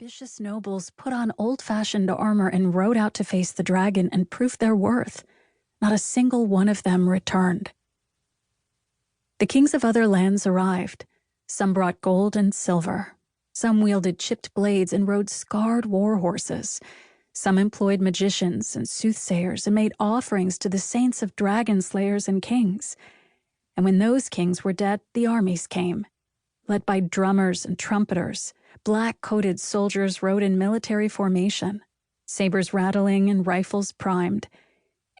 ambitious nobles put on old-fashioned armor and rode out to face the dragon and prove their worth. Not a single one of them returned. The kings of other lands arrived. Some brought gold and silver. Some wielded chipped blades and rode scarred war horses. Some employed magicians and soothsayers and made offerings to the saints of dragon slayers and kings. And when those kings were dead, the armies came. Led by drummers and trumpeters, black-coated soldiers rode in military formation, sabers rattling and rifles primed.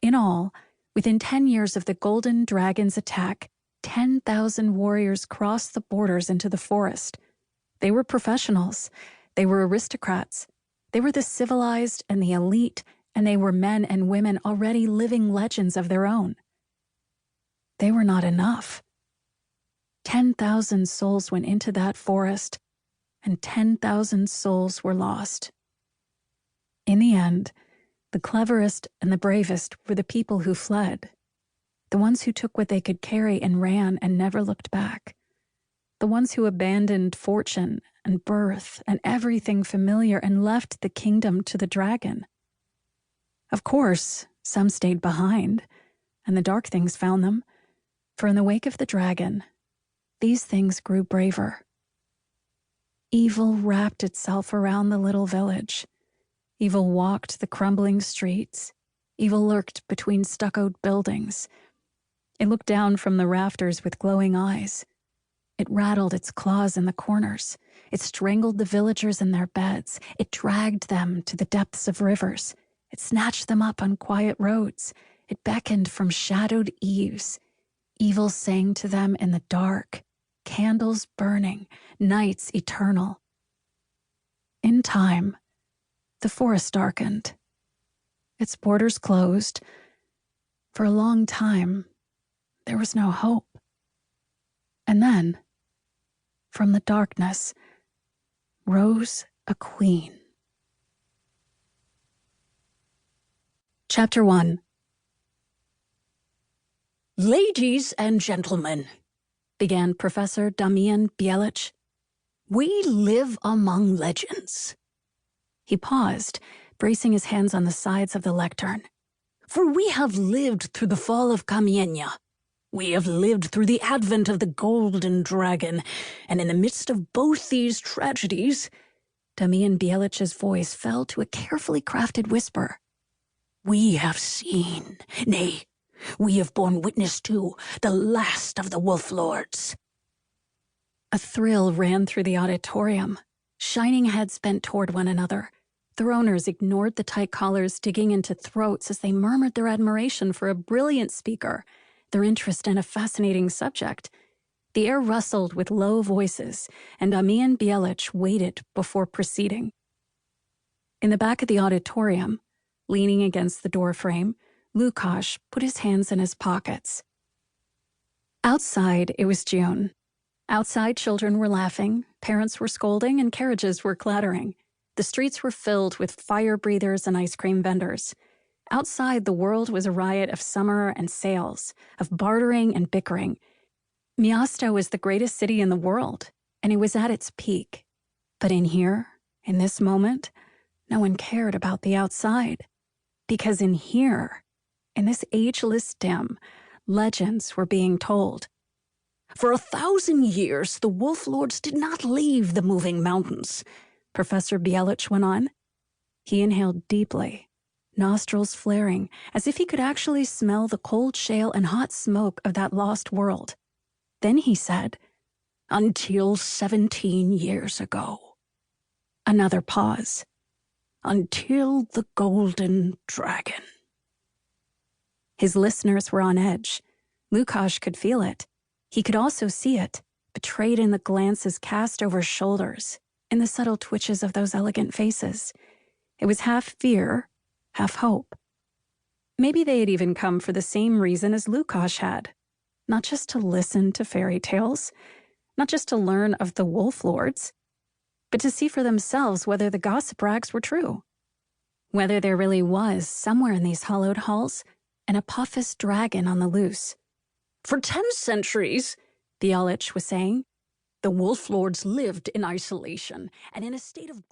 In all, within 10 years of the Golden Dragon's attack, 10,000 warriors crossed the borders into the forest. They were professionals. They were aristocrats. They were the civilized and the elite, and they were men and women already living legends of their own. They were not enough. 10,000 souls went into that forest, and 10,000 souls were lost. In the end, the cleverest and the bravest were the people who fled, the ones who took what they could carry and ran and never looked back, the ones who abandoned fortune and birth and everything familiar and left the kingdom to the dragon. Of course, some stayed behind, and the dark things found them, for in the wake of the dragon, these things grew braver. Evil wrapped itself around the little village. Evil walked the crumbling streets. Evil lurked between stuccoed buildings. It looked down from the rafters with glowing eyes. It rattled its claws in the corners. It strangled the villagers in their beds. It dragged them to the depths of rivers. It snatched them up on quiet roads. It beckoned from shadowed eaves. Evil sang to them in the dark, candles burning, nights eternal. In time, the forest darkened. Its borders closed. For a long time, there was no hope. And then, from the darkness, rose a queen. Chapter 1. Ladies and gentlemen, began Professor Damian Bielich, we live among legends. He paused, bracing his hands on the sides of the lectern. For we have lived through the fall of Kamienia. We have lived through the advent of the Golden Dragon, and in the midst of both these tragedies, Damian Bielich's voice fell to a carefully crafted whisper. We have seen, nay, we have borne witness to the last of the wolf lords. A thrill ran through the auditorium. Shining heads bent toward one another. Throners ignored the tight collars digging into throats as they murmured their admiration for a brilliant speaker, their interest in a fascinating subject. The air rustled with low voices, and Damian Bielich waited before proceeding. In the back of the auditorium, leaning against the doorframe, Lukasz put his hands in his pockets. Outside, it was June. Outside, children were laughing, parents were scolding, and carriages were clattering. The streets were filled with fire breathers and ice cream vendors. Outside, the world was a riot of summer and sales, of bartering and bickering. Miasto was the greatest city in the world, and it was at its peak. But in here, in this moment, no one cared about the outside. Because in here, in this ageless dim, legends were being told. For 1,000 years, the wolf lords did not leave the moving mountains, Professor Bielich went on. He inhaled deeply, nostrils flaring, as if he could actually smell the cold shale and hot smoke of that lost world. Then he said, until 17 years ago. Another pause. Until the Golden Dragon. His listeners were on edge. Lukasz could feel it. He could also see it, betrayed in the glances cast over shoulders, in the subtle twitches of those elegant faces. It was half fear, half hope. Maybe they had even come for the same reason as Lukasz had. Not just to listen to fairy tales, not just to learn of the wolf lords, but to see for themselves whether the gossip rags were true. Whether there really was, somewhere in these hollowed halls, an apophis dragon on the loose. For 10 centuries, Bielich was saying, the wolf lords lived in isolation and in a state of